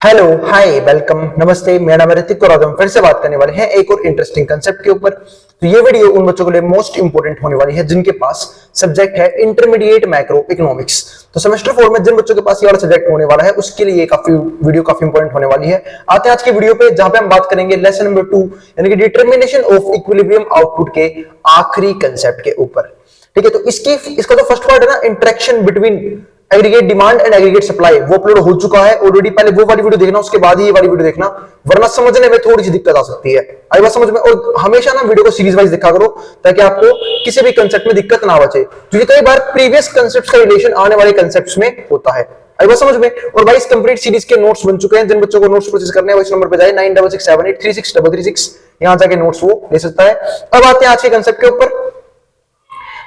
Hello hi welcome नमस्ते। मेरा नाम है ऋतिक और आज हम फिर से बात करने वाले हैं एक और इंटरेस्टिंग कंसेप्ट के ऊपर। तो ये वीडियो उन बच्चों के लिए मोस्ट इंपोर्टेंट होने वाली है जिनके पास सब्जेक्ट है इंटरमीडिएट मैक्रो इकोनॉमिक्स। तो सेमेस्टर 4 में जिन बच्चों के पास ये वाला सब्जेक्ट होने वाला है उसके लिए वीडियो काफी इंपॉर्टेंट होने वाली है। आते हैं आज की वीडियो पे जहां पे हम बात करेंगे लेसन नंबर 2 यानी कि डिटर्मिनेशन ऑफ इक्विलिब्रियम आउटपुट के आखिरी कंसेप्ट के ऊपर। ठीक है, तो इसका जो फर्स्ट पार्ट है ना, interaction between aggregate demand and aggregate supply, वो अपलोड हो चुका है ऑलरेडी। पहले वो वाली वीडियो देखना, उसके बाद ही ये वाली वीडियो देखना, वरना समझने में थोड़ी सी दिक्कत आ सकती है। आई बात समझ में? और हमेशा ना वीडियो को सीरीज वाइज देखा करो ताकि आपको किसी भी कंसेप्ट में दिक्कत ना बचे, क्योंकि कई बार प्रीवियस कंसेप्ट का रिलेशन आने वाले कंसेप्ट्स में होता है। आई बात समझ में? और भाई इस कंप्लीट सीरीज के नोट्स बन चुके हैं। जिन बच्चों को नोट्स परचेज करने हैं इस नंबर पे जाए 9667836336 यहां जाके नोट्स वो ले सकता है। अब आते हैं आज के कंसेप्ट के ऊपर,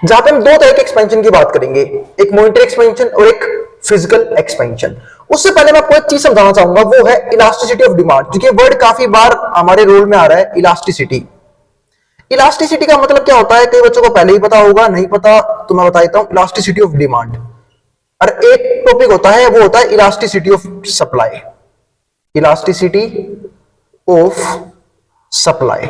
जहां पे हम दो तरह के एक्सपेंशन की बात करेंगे, एक मॉनिटरी एक्सपेंशन और एक फिजिकल एक्सपेंशन। उससे पहले मैं आपको एक चीज समझाना चाहूंगा, वो है इलास्टिसिटी ऑफ डिमांड। क्योंकि वर्ड काफी बार हमारे रोल में आ रहा है, इलास्टिसिटी। इलास्टिसिटी का मतलब क्या होता है, कई बच्चों को पहले ही पता होगा, नहीं पता तो मैं बता देता हूं। इलास्टिसिटी ऑफ डिमांड और एक टॉपिक होता है, वो होता है elasticity of supply. Elasticity of supply,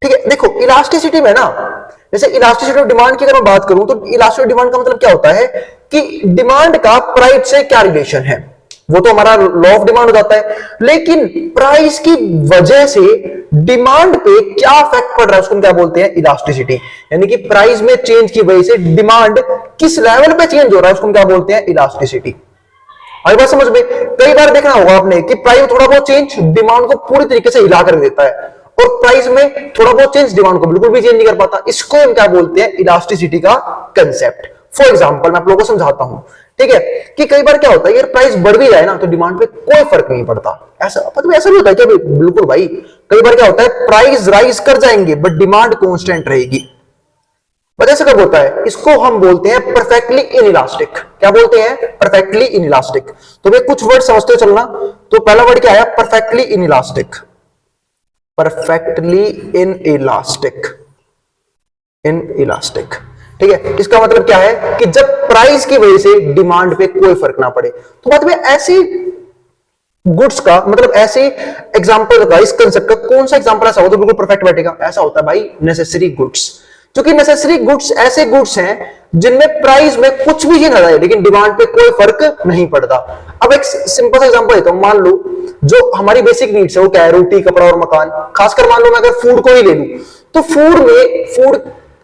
ठीक है। देखो इलास्टिसिटी में ना, जैसे इलास्टिसिटी ऑफ डिमांड की अगर मैं बात करूं तो इलास्टिसिटी ऑफ डिमांड का मतलब क्या होता है कि डिमांड का प्राइस से क्या रिलेशन है, वो तो हमारा लॉ ऑफ डिमांड हो जाता है। लेकिन प्राइस की वजह से डिमांड पे क्या इफेक्ट पड़ रहा है उसको क्या बोलते हैं, इलास्टिसिटी। यानी कि प्राइस में चेंज की वजह से डिमांड किस लेवल पे चेंज हो रहा है उसको क्या बोलते हैं, इलास्टिसिटी। आई बात समझ में? कई बार देखना होगा आपने कि प्राइस थोड़ा बहुत चेंज डिमांड को पूरी तरीके से हिला कर देता है, और प्राइस में थोड़ा बहुत चेंज डिमांड को बिल्कुल भी चेंज नहीं कर पाता। इसको हम क्या बोलते हैं, इलास्टिसिटी का कंसेप्ट। फॉर एग्जांपल मैं आप लोगों को समझाता हूं, ठीक है, कि कई बार क्या होता है, यार प्राइस बढ़ भी जाए ना तो डिमांड पे कोई फर्क नहीं पड़ता। ऐसा मतलब ऐसा भी होता है क्या? बिल्कुल भाई, कई बार क्या होता है, प्राइस राइज कर जाएंगे बट डिमांड कांस्टेंट रहेगी। बट ऐसा कब होता है, इसको हम बोलते हैं परफेक्टली इनइलास्टिक। क्या बोलते हैं, परफेक्टली इनइलास्टिक। तो वे कुछ वर्ड समझते हो चलना। तो पहला वर्ड क्या है, perfectly inelastic. Perfectly inelastic, inelastic, ठीक है। इसका मतलब क्या है कि जब प्राइस की वजह से डिमांड पे कोई फर्क ना पड़े। तो मतलब ऐसी गुड्स का मतलब ऐसे एग्जांपल का, इस कंसेप्ट का कौन सा एग्जांपल ऐसा होता है बिल्कुल परफेक्ट बैठेगा? ऐसा होता है भाई नेसेसरी गुड्स। क्योंकि नेसेसरी गुड्स ऐसे गुड्स हैं जिनमें प्राइस में कुछ भी चेंज आ जाए लेकिन डिमांड पे कोई फर्क नहीं पड़ता। अब एक सिंपल सा एग्जांपल देता हूं। मान लो जो हमारी बेसिक नीड्स है वो क्या है, रोटी कपड़ा और मकान। खासकर मान लो मैं अगर फूड को ही ले लूं तो फूड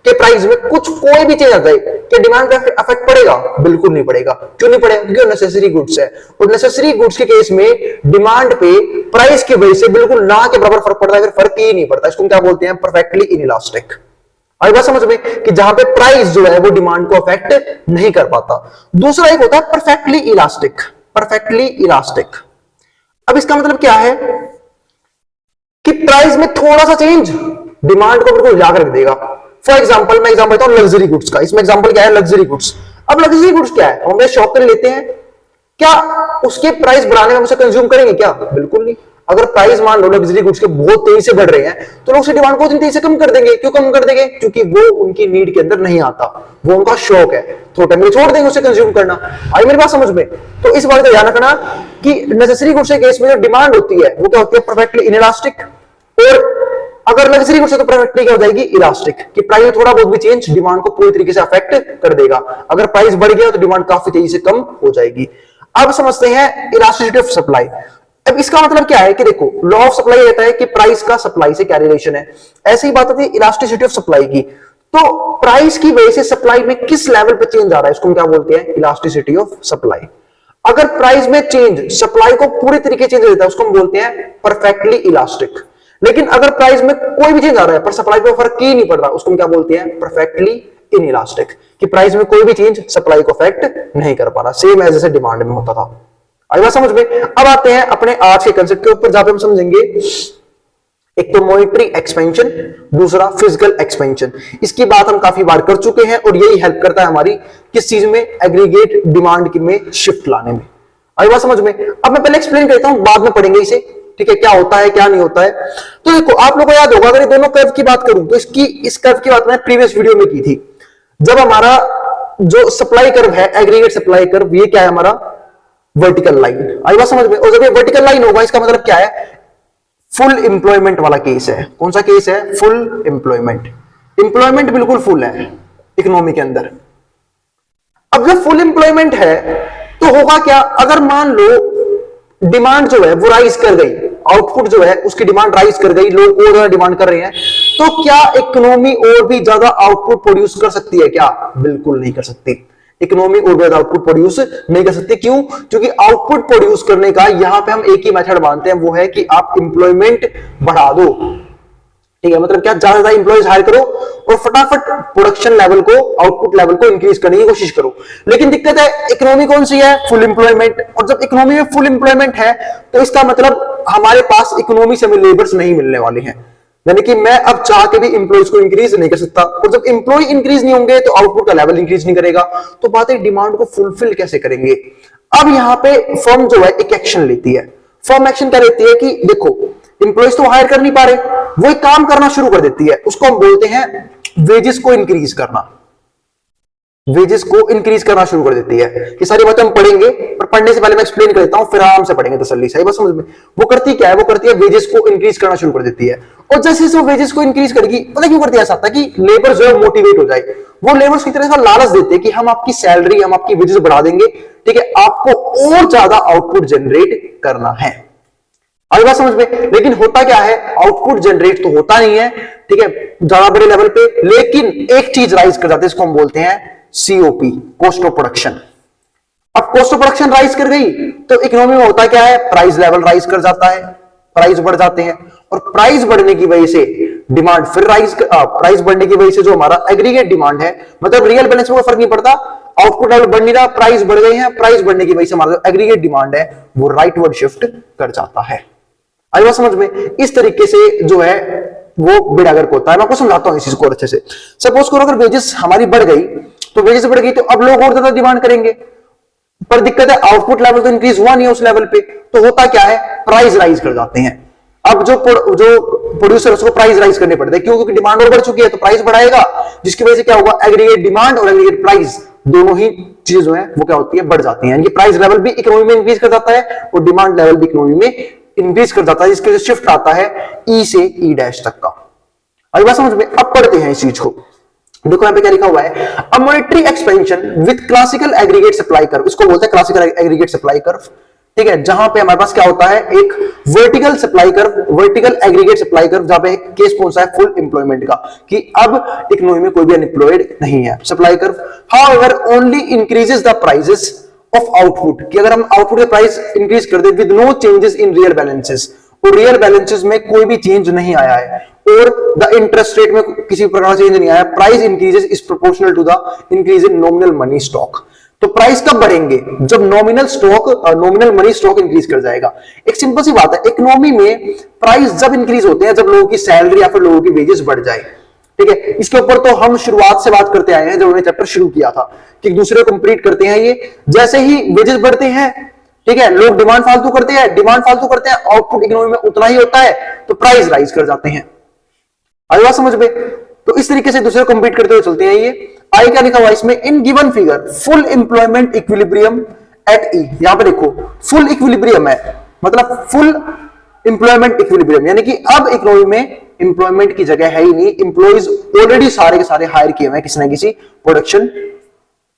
के प्राइस में कुछ कोई भी चेंज आ जाए क्या डिमांड पे इफेक्ट पड़ेगा? बिल्कुल नहीं पड़ेगा। क्यों नहीं पड़ेगा? क्योंकि नेसेसरी गुड्स है, और नेसेसरी गुड्स के केस में डिमांड पे प्राइस की वजह से बिल्कुल ना के बराबर फर्क पड़ता है, फिर फर्क ही नहीं पड़ता। इसको क्या बोलते हैं, परफेक्टली इनइलास्टिक। आई बात समझ में कि जहां पे प्राइस जो है वो डिमांड को अफेक्ट नहीं कर पाता। दूसरा एक होता है परफेक्टली इलास्टिक। परफेक्टली इलास्टिक, अब इसका मतलब क्या है कि प्राइस में थोड़ा सा चेंज डिमांड को बिल्कुल हिला कर देगा। फॉर एग्जांपल मैं एग्जांपल देता हूं लग्जरी गुड्स का। इसमें एग्जांपल क्या है, लग्जरी गुड्स। अब लग्जरी गुड्स क्या है, हम शॉप पर लेते हैं, क्या उसके प्राइस बढ़ाने में हम उसे कंज्यूम करेंगे क्या? बिल्कुल नहीं। अगर प्राइस मान लो लग्जरी गुड्स के बहुत तेजी से बढ़ रहे हैं तो लोग उसे डिमांड को तेजी से कम कर देंगे। क्यों कम कर देंगे? क्योंकि वो उनकी नीड के अंदर नहीं आता, वो उनका शौक है, थोड़ा टाइम में छोड़ देंगे उसे कंज्यूम करना। आई मेरी बात समझ में? तो इस बात का ध्यान रखना कि नेसेसरी गुड्स के केस में जो डिमांड होती है वो क्या होती है, परफेक्टली इनइलास्टिक। और अगर लग्जरी गुड्स है तो परफेक्टली क्या हो जाएगी, इलास्टिक, कि प्राइस में थोड़ा बहुत भी चेंज डिमांड को पूरी तरीके से अफेक्ट कर देगा। अगर प्राइस बढ़ गया तो डिमांड काफी तेजी से कम हो जाएगी। अब समझते हैं इलास्टिसिटी ऑफ सप्लाई। अब इसका मतलब क्या है कि देखो लॉ ऑफ सप्लाई रहता है कि प्राइस का सप्लाई से क्या रिलेशन है, ऐसी ही बात होती है इलास्टिसिटी ऑफ सप्लाई की। तो प्राइस की वजह से सप्लाई में किस लेवल पे चेंज आ रहा है इसको क्या बोलते हैं, इलास्टिसिटी ऑफ सप्लाई। अगर प्राइस में चेंज सप्लाई को पूरी तरीके से चेंज देता है उसको हम बोलते हैं परफेक्टली इलास्टिक। लेकिन अगर प्राइस में कोई भी चेंज आ रहा है पर सप्लाई पे फर्क ही नहीं पड़ रहा उसको क्या बोलते हैं, परफेक्टली इनइलास्टिक, कि प्राइस में कोई भी चेंज सप्लाई को अफेक्ट नहीं कर पा रहा, सेम एज जैसे डिमांड में होता था। आई बात समझ में? अब आते हैं अपने आज के कंसेप्ट के ऊपर जहां पे हम समझेंगे एक तो मॉनिटरी एक्सपेंशन, दूसरा फिजिकल एक्सपेंशन। इसकी बात हम काफी बार कर चुके हैं और यही हेल्प करता है हमारी किस चीज में, एग्रीगेट डिमांड में शिफ्ट लाने में। आई बात समझ में? अब मैं पहले एक्सप्लेन करता हूं, बाद में पढ़ेंगे इसे, ठीक है, क्या होता है क्या नहीं होता है। तो देखो आप लोगों को याद होगा, अगर ये दोनों कर्व की बात करूं तो इस कर्व की बात मैंने प्रीवियस वीडियो में की थी। जब हमारा जो सप्लाई कर्व है, एग्रीगेट सप्लाई कर्व, ये क्या है हमारा वर्टिकल लाइन। आई बात समझ में? और जब ये वर्टिकल लाइन होगा इसका मतलब क्या है, फुल एम्प्लॉयमेंट वाला केस है। कौन सा केस है? Full employment. एम्प्लॉयमेंट बिल्कुल फुल है इकोनॉमी के अंदर। अब जब फुल एम्प्लॉयमेंट है तो होगा क्या, अगर मान लो डिमांड जो है वो राइज कर गई, आउटपुट जो है उसकी डिमांड राइज कर गई, लोग और ज्यादा डिमांड कर रहे हैं, तो क्या इकोनॉमी और भी ज्यादा आउटपुट प्रोड्यूस कर सकती है क्या? बिल्कुल नहीं कर सकती। इकोनॉमी और ज्यादा आउटपुट प्रोड्यूस नहीं कर सकती। क्यों? क्योंकि आउटपुट प्रोड्यूस करने का यहां पे हम एक ही मेथड मानते हैं, वो है कि आप इंप्लॉयमेंट बढ़ा दो। ठीक है, मतलब क्या, ज्यादा ज्यादा इंप्लॉइज हायर करो और फटाफट प्रोडक्शन लेवल को, आउटपुट लेवल को इंक्रीज करने की कोशिश करो। लेकिन दिक्कत है, इकोनॉमी कौन सी है? Full employment. और जब इकोनॉमी में फुल एम्प्लॉयमेंट है तो इसका मतलब हमारे पास इकोनॉमी से हमें लेबर्स नहीं मिलने वाले हैं, यानी कि मैं अब चाह के भी इंप्लॉइज को इंक्रीज नहीं कर सकता। और जब इंप्लॉय इंक्रीज नहीं होंगे तो आउटपुट का लेवल इंक्रीज नहीं करेगा। तो बात है, डिमांड को फुलफिल कैसे करेंगे? अब यहां पे फर्म जो है एक एक्शन लेती है। फर्म एक्शन क्या लेती है कि देखो, इंप्लॉइज तो हायर कर नहीं पा रहे, वो एक काम करना शुरू कर देती है, उसको हम बोलते हैं वेजेस को इंक्रीज करना। वेजेस को इंक्रीज करना शुरू कर देती है। ये सारी बातें हम पढ़ेंगे, पर पढ़ने से पहले मैं एक्सप्लेन कर देता हूं, फिर आराम से पढ़ेंगे तसल्ली से। बस समझ में, वो करती क्या है? वो करती है वेजेस को इंक्रीज करना शुरू कर देती है। और जैसे वो वेजेस को इंक्रीज करेगी, पता क्यों करती है ऐसा? ताकि लेबर जो है मोटिवेट हो जाए। वो लेबर्स की तरह का लालच देते हैं कि हम आपकी सैलरी, हम आपकी वेजेस बढ़ा देंगे, ठीक है, आपको और ज्यादा आउटपुट जनरेट करना है। आई बात समझ में? लेकिन होता क्या है, आउटपुट जनरेट तो होता नहीं है, ठीक है, ज्यादा बड़े लेवल पे, लेकिन एक चीज राइज कर जाती है, इसको हम बोलते हैं सीओपी, कॉस्ट ऑफ प्रोडक्शन। अब कॉस्ट ऑफ प्रोडक्शन राइज कर गई तो इकोनॉमी में होता क्या है, प्राइस लेवल राइज कर जाता है, प्राइस बढ़ जाते हैं, और प्राइस बढ़ने की वजह से डिमांड फिर प्राइस बढ़ने की वजह से जो हमारा एग्रीगेट डिमांड है, मतलब रियल बैलेंस में कोई फर्क नहीं पड़ता, आउटपुट लेवल बढ़ नहीं रहा, प्राइस बढ़ गए हैं, प्राइस बढ़ने की वजह से हमारा जो एग्रीगेट डिमांड है वो राइटवर्ड शिफ्ट कर जाता है। आई बात समझ में? इस तरीके से जो है वो बिडागर होता है। मैं आपको समझाता हूं इस चीज को अच्छे से। सपोज करो अगर वेजेस हमारी बढ़ गई, तो वेजेस बढ़ गई तो अब लोग और ज्यादा डिमांड करेंगे, पर दिक्कत है आउटपुट लेवल तो इंक्रीज हुआ नहीं है उस लेवल पे, तो होता क्या है, प्राइस राइज कर जाते हैं। अब जो प्रोड्यूसर उसको प्राइस राइज करने पड़ते हैं, क्यों? क्योंकि डिमांड और बढ़ चुकी है, तो प्राइस बढ़ाएगा, जिसकी वजह से क्या होगा, एग्रीगेट डिमांड और एग्रीगेट प्राइस दोनों ही चीजें जो है वो क्या होती है, बढ़ जाती है। यानी प्राइस लेवल भी इकोनॉमी में इंक्रीज कर जाता है और डिमांड लेवल भी इकोनॉमी में इंक्रीज कर जाता है, जिसके वजह से शिफ्ट आता है ई से ई डैश तक का। अभी बात समझ में? अब पढ़ते हैं इस चीज को। देखो यहाँ पे क्या लिखा हुआ है, a monetary expansion with classical aggregate supply curve, इसको बोलते हैं क्लासिकल एग्रीगेट सप्लाई कर्व, ठीक है, जहां पे हमारे पास क्या होता है, एक vertical supply curve, vertical aggregate supply curve, जहां पे केस कौन सा है, फुल एम्प्लॉयमेंट का, कि अब इकोनॉमी में कोई भी अनएम्प्लॉयड नहीं है, supply curve. However only increases the prices of output, कि अगर हम आउटपुट के प्राइस इंक्रीज कर दे with no changes in real balances, और रियल बैलेंसेस में कोई भी चेंज नहीं आया है, और द इंटरेस्ट रेट में किसी प्रकार से चेंज नहीं आया, price increases is proportional to the increase in nominal money stock. तो प्राइस कब बढ़ेंगे, जब नॉमिनल मनी स्टॉक इंक्रीज कर जाएगा। एक सिंपल सी बात है, इकोनॉमी में प्राइस जब इंक्रीज होते हैं जब लोगों की सैलरी या फिर लोगों की वेजेस बढ़ जाए, ठीक है। इसके ऊपर तो हम शुरुआत से बात करते आए हैं, जब हमने चैप्टर शुरू किया था, कि दूसरे को कंप्लीट करते हैं ये, जैसे ही वेजेस बढ़ते हैं, ठीक है, लोग डिमांड फालतू करते हैं, आउटपुट इकोनॉमी में उतना ही होता है, तो प्राइस राइज कर जाते हैं। आई बात समझ में? तो इस तरीके से दूसरे को कंप्लीट करते हुए चलते हैं। ये आई क्या लिखा हुआ इसमें, in given figure full employment equilibrium at E, यहां पे देखो फुल इक्विलिब्रियम है, मतलब फुल एम्प्लॉयमेंट इक्विलिब्रियम, यानी कि अब इकोनॉमी में एम्प्लॉयमेंट की जगह है ही नहीं, एम्प्लॉइज ऑलरेडी सारे के सारे हायर किए हुए हैं किसी ना किसी प्रोडक्शन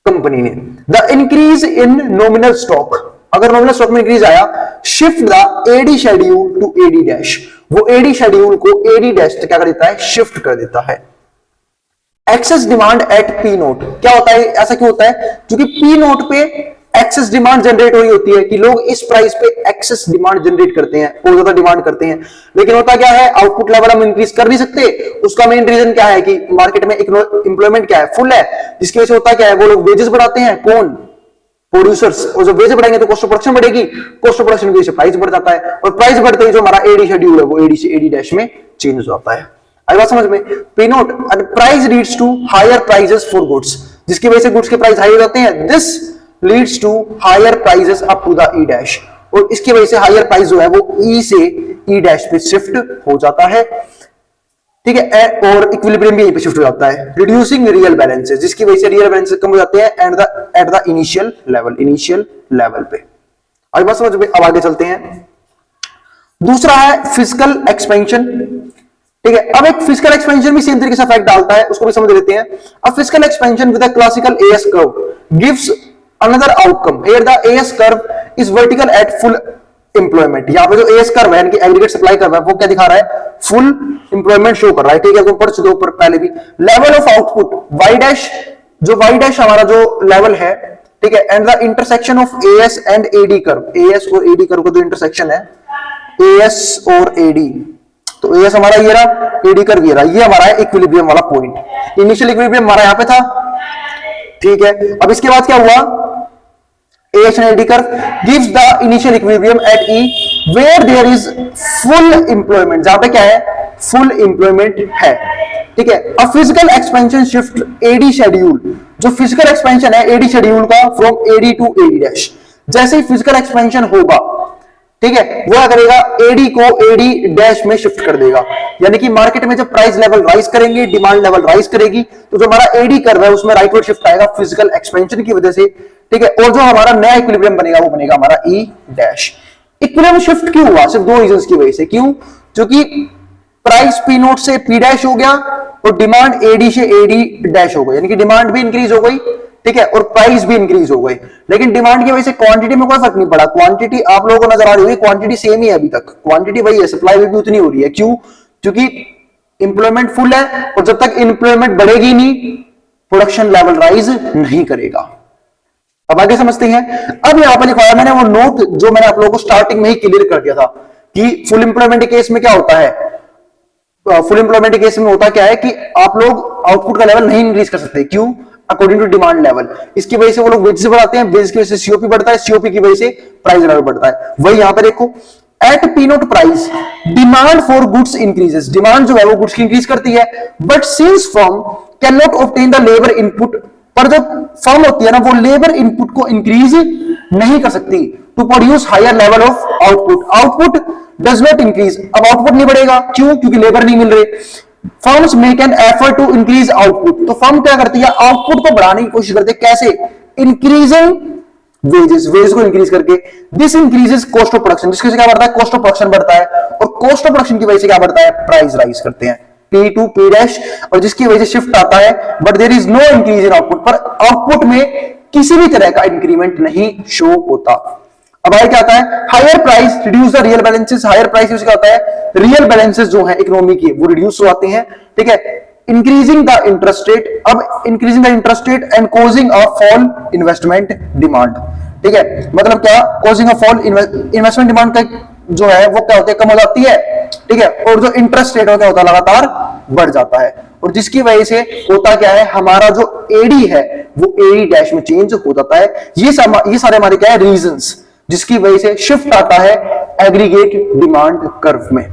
कंपनी ने। The increase in nominal stock, अगर नॉमिनल स्टॉक में इंक्रीज आया, shift the AD schedule to AD dash, वो एडी शेड्यूल को एडी डैश क्या कर देता है, शिफ्ट कर देता है। Excess demand at P naught, क्या होता है, ऐसा क्यों होता है, क्योंकि पी नोट पे एक्सेस डिमांड जनरेट हुई होती है, कि लोग इस प्राइस पे एक्सेस डिमांड जनरेट करते हैं, बहुत ज्यादा डिमांड करते हैं। लेकिन होता क्या है, आउटपुट लेवल हम इंक्रीज कर नहीं सकते, उसका मेन रीजन क्या है कि मार्केट में एम्प्लॉयमेंट क्या है, फुल है, जिसकी वजह से होता क्या है, वो लोग वेजेस बढ़ाते हैं, कौन, प्रोड्यूसर्स, और जब वेजेस बढ़ाएंगे तो कॉस्ट ऑफ प्रोडक्शन बढ़ेगी, कॉस्ट ऑफ प्रोडक्शन की वजह से प्राइस बढ़ जाता है, और प्राइस बढ़ते ही जो हमारा एडी शेड्यूल है वो एडी से एडी डैश में चेंज हो जाता है। आई बात समझ में? P note price leads to higher prices for goods, जिसकी वजह से गुड्स के प्राइस हाई हो जाते हैं, this leads to higher prices up to the E dash, और इसकी वजह से हायर प्राइस जो है वो ई से ई डैश पे शिफ्ट हो जाता है, ठीक है, और इक्विलिब्रियम भी यहीं पे शिफ्ट हो जाता है, रिड्यूसिंग रियल बैलेंसेस, जिसकी वजह से रियल बैलेंसेस कम हो जाते हैं एट द इनिशियल लेवल पे। आज बात समझ में, अब आगे चलते हैं। दूसरा है फिजिकल एक्सपेंशन। ठीक है, अब एक फिजिकल एक्सपेंशन भी सेम तरीके से इफेक्ट डालता है, उसको भी समझ लेते हैं। अब physical expansion with a classical as curve gives another outcome. Here the as curve is vertical at full employment. यहां पे जो एएस कर्व है यानी कि एग्रीगेट सप्लाई कर्व है, वो क्या दिखा रहा है? फुल एम्प्लॉयमेंट शो कर रहा है। ठीक है, तो पढ़ चुके ऊपर पहले भी। Level of output Y dash, जो वाई डैश हमारा जो लेवल है, ठीक है, and the intersection of AS and AD curve, AS और एडी कर्व का जो इंटरसेक्शन है, एएस और एडी, तो एएस हमारा ये रहा, एडी कर्व ये रहा, ये हमारा है इक्विलिब्रियम वाला पॉइंट। इनिशियल इक्विलिब्रियम हमारा यहां पे था। ठीक है, अब इसके बाद क्या हुआ? AH and AD curve gives the initial equilibrium at E where there is full employment, जहां पे क्या है? full employment है। ठीक है, अब physical expansion shift AD schedule, जो फिजिकल एक्सपेंशन है AD शेड्यूल का from AD to AD dash, जैसे ही फिजिकल एक्सपेंशन होगा, ठीक है, वो क्या करेगा? AD को AD डैश में शिफ्ट कर देगा। यानी कि मार्केट में जब प्राइस लेवल राइज करेंगे, डिमांड लेवल राइज करेगी, तो जो हमारा AD कर्व है उसमें राइटवर्ड शिफ्ट आएगा फिजिकल एक्सपेंशन की वजह से। ठीक है, और जो हमारा नया इक्विलिब्रियम बनेगा वो बनेगा हमारा E डैश। इक्विलिब्रियम शिफ्ट क्यों हुआ? सिर्फ दो रीजंस की वजह से। क्यों? क्योंकि प्राइस P नोट से P डैश हो गया और डिमांड AD से AD डैश हो गई, यानी कि डिमांड भी इंक्रीज हो गई, ठीक है, और प्राइस भी इंक्रीज हो गई। लेकिन डिमांड की वजह से क्वांटिटी में कोई फर्क नहीं पड़ा। क्वांटिटी आप लोगों को नजर आ रही होगी, क्वांटिटी सेम ही है अभी तक, क्वांटिटी वही है, सप्लाई भी उतनी हो रही है। क्यों? क्योंकि इंप्लॉयमेंट फुल है, और जब तक इंप्लॉयमेंट बढ़ेगी नहीं, प्रोडक्शन लेवल राइज नहीं करेगा। अब आगे समझते हैं। अब यहां पर लिखा है मैंने वो नोट जो मैंने आप लोगों को स्टार्टिंग में ही क्लियर कर दिया था कि फुल इंप्लॉयमेंट के केस में क्या होता है? फुल इंप्लॉयमेंट के केस में होता क्या है कि आप लोग आउटपुट का लेवल नहीं इंक्रीज कर सकते। क्यों? According to demand level. इसकी वजह से वो लोग वेजेस बढ़ाते हैं, वेजेस की वजह से सीओपी बढ़ता है, सीओपी की वजह से प्राइस लेवल बढ़ता है। वही यहां पर देखो, at P note price demand for goods increases, demand जो है वो गुड्स की इंक्रीज करती है, but since firm can not obtain the labour input, पर जो फर्म होती है ना वो लेबर इनपुट को इंक्रीज नहीं कर सकती to produce higher level of output. Output does not increase, अब आउटपुट नहीं बढ़ेगा। क्यों? क्योंकि लेबर नहीं मिल रही। Firms make an effort to increase output, तो फर्म क्या करती है? आउटपुट को बढ़ाने की कोशिश करती है। कैसे? इंक्रीजिंग वेजेस, वेजेस को इंक्रीज करके। This increases cost of production, जिसकी वजह से क्या बढ़ता है? कॉस्ट ऑफ प्रोडक्शन बढ़ता है, और कॉस्ट ऑफ प्रोडक्शन की वजह से क्या बढ़ता है? प्राइस राइज करते हैं, P टू P डैश, और जिसकी वजह से शिफ्ट आता है। But there is no increase in output, पर आउटपुट में किसी भी तरह का इंक्रीमेंट नहीं शो होता। अब आगे क्या आता है? Higher price reduce the real balances, higher price क्या होता है? रियल बैलेंसेस जो है इकोनॉमी की वो रिड्यूस हो आते हैं। ठीक है, इंक्रीजिंग द इंटरेस्ट रेट, अब increasing the interest rate and causing a fall investment demand. ठीक है, मतलब क्या? Causing a fall investment demand का जो है वो क्या होता है? कम हो जाती है। ठीक है, और जो इंटरेस्ट रेट होता है लगातार बढ़ जाता है, और जिसकी वजह से होता क्या है? हमारा जो एडी है वो एडी डैश में चेंज हो जाता है। ये सारे हमारे क्या है? रीजंस, जिसकी वजह से शिफ्ट आता है एग्रीगेट डिमांड कर्व में।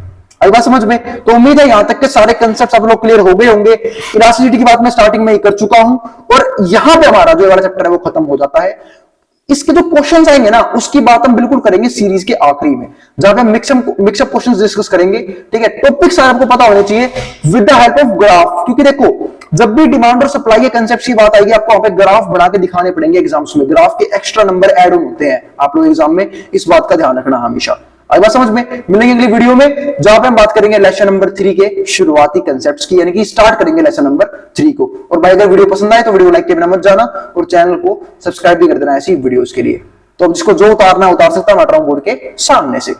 आई बात समझ में? तो उम्मीद है यहां तक के सारे कंसेप्ट आप लोग क्लियर हो गए होंगे। इलास्टिसिटी की बात मैं स्टार्टिंग में ही कर चुका हूं, और यहां पे हमारा जो वाला चैप्टर है वो खत्म हो जाता है। इसके जो क्वेश्चंस आएंगे ना उसकी बात हम बिल्कुल करेंगे सीरीज के आखिरी में, जहां पे हम मिक्सअप क्वेश्चंस डिस्कस करेंगे। ठीक है, टॉपिक्स आपको पता होने चाहिए with the help of graph, क्योंकि देखो जब भी डिमांड और सप्लाई के कंसेप्ट की बात आएगी आपको वहां पे ग्राफ बना के दिखाने पड़ेंगे एग्जाम्स में। ग्राफ के एक्स्ट्रा नंबर ऐड होते हैं आप लोग एग्जाम में, इस बात का ध्यान रखना हमेशा। आई बात समझ में? मिलेंगे अगली वीडियो में जहां पे हम बात करेंगे लेसन नंबर 3 के शुरुआती कंसेप्ट्स की, यानी कि स्टार्ट करेंगे लेसन नंबर 3 को। और भाई अगर वीडियो पसंद आए तो वीडियो लाइक के बिना मत जाना, और चैनल को सब्सक्राइब भी कर देना ऐसी वीडियोस के लिए। तो अब जिसको जो उतारना है उतार सकता है, मैं बोर्ड के सामने से।